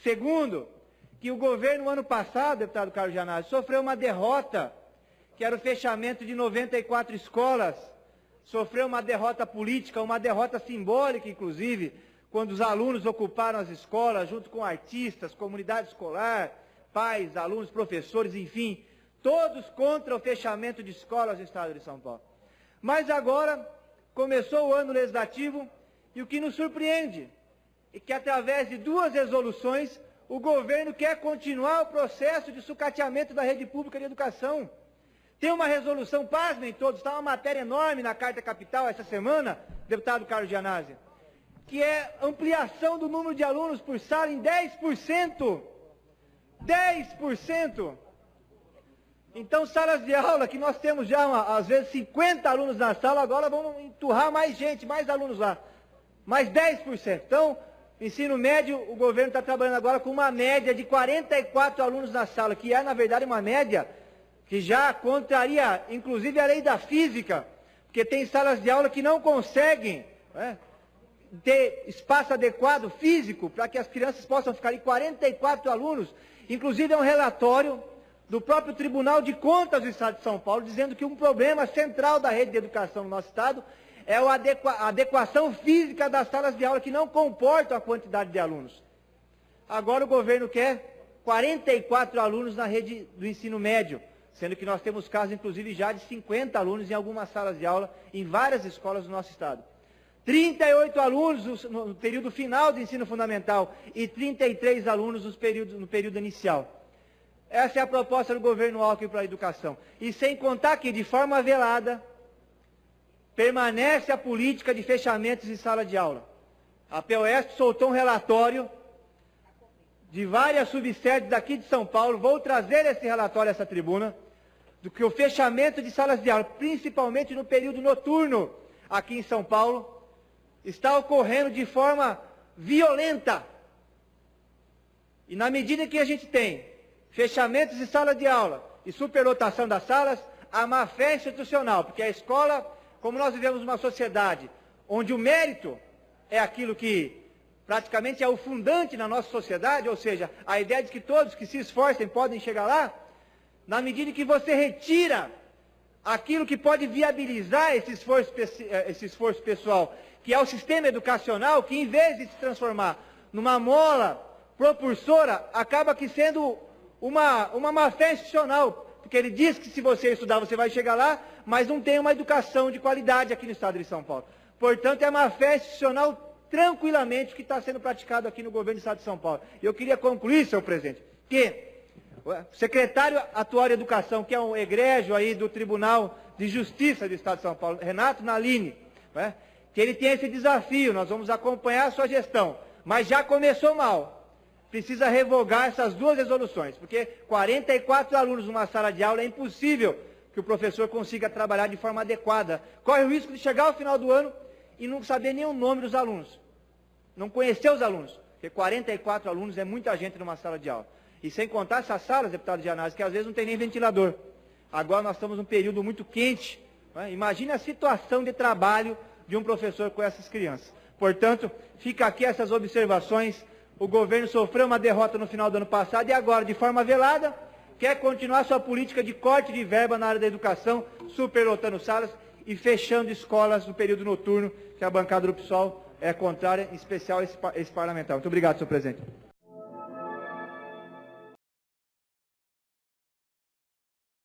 Segundo, que o governo, no ano passado, deputado Carlos Gianazzi, sofreu uma derrota, que era o fechamento de 94 escolas, sofreu uma derrota política, uma derrota simbólica, inclusive, quando os alunos ocuparam as escolas, junto com artistas, comunidade escolar, pais, alunos, professores, enfim, todos contra o fechamento de escolas no estado de São Paulo. Mas agora, começou o ano legislativo, e o que nos surpreende é que, através de 2 resoluções, o governo quer continuar o processo de sucateamento da rede pública de educação. Tem uma resolução, pasmem todos, está uma matéria enorme na Carta Capital essa semana, deputado Carlos Gianazzi, que é ampliação do número de alunos por sala em 10%. 10%! Então, salas de aula, que nós temos já, às vezes, 50 alunos na sala, agora vamos enturrar mais gente, mais alunos lá. Mais 10%. Então, ensino médio, o governo está trabalhando agora com uma média de 44 alunos na sala, que é, na verdade, uma média que já contraria, inclusive, a lei da física, porque tem salas de aula que não conseguem, né, ter espaço adequado físico para que as crianças possam ficar ali. 44 alunos. Inclusive, é um relatório do próprio Tribunal de Contas do Estado de São Paulo, dizendo que um problema central da rede de educação no nosso Estado é a adequação física das salas de aula, que não comportam a quantidade de alunos. Agora o governo quer 44 alunos na rede do ensino médio, sendo que nós temos casos, inclusive, já de 50 alunos em algumas salas de aula, em várias escolas do nosso Estado. 38 alunos no período final do ensino fundamental e 33 alunos no período inicial. Essa é a proposta do governo Alckmin para a educação. E sem contar que, de forma velada, permanece a política de fechamentos de sala de aula. A POESP soltou um relatório de várias subsedes daqui de São Paulo, vou trazer esse relatório a essa tribuna, do que o fechamento de salas de aula, principalmente no período noturno, aqui em São Paulo, está ocorrendo de forma violenta. E na medida que a gente tem fechamentos de sala de aula e superlotação das salas, a má-fé institucional, porque a escola, como nós vivemos uma sociedade onde o mérito é aquilo que praticamente é o fundante na nossa sociedade, ou seja, a ideia de que todos que se esforcem podem chegar lá, na medida que você retira aquilo que pode viabilizar esse esforço pessoal, que é o sistema educacional, que em vez de se transformar numa mola propulsora, acaba que sendo uma má-fé institucional, porque ele diz que se você estudar você vai chegar lá, mas não tem uma educação de qualidade aqui no estado de São Paulo. Portanto, é má-fé institucional tranquilamente que está sendo praticado aqui no governo do estado de São Paulo. E eu queria concluir, senhor presidente, que o secretário atual de Educação, que é um egrégio aí do Tribunal de Justiça do estado de São Paulo, Renato Nalini, né, que ele tem esse desafio, nós vamos acompanhar a sua gestão, mas já começou mal. Precisa revogar essas 2 resoluções, porque 44 alunos numa sala de aula é impossível que o professor consiga trabalhar de forma adequada. Corre o risco de chegar ao final do ano e não saber nem o nome dos alunos, não conhecer os alunos, porque 44 alunos é muita gente numa sala de aula. E sem contar essas salas, deputado Gianazzi, que às vezes não tem nem ventilador. Agora nós estamos num período muito quente, né? Imagine a situação de trabalho de um professor com essas crianças. Portanto, fica aqui essas observações. O governo sofreu uma derrota no final do ano passado e agora, de forma velada, quer continuar sua política de corte de verba na área da educação, superlotando salas e fechando escolas no período noturno, que a bancada do PSOL é contrária, em especial esse parlamentar. Muito obrigado, senhor presidente.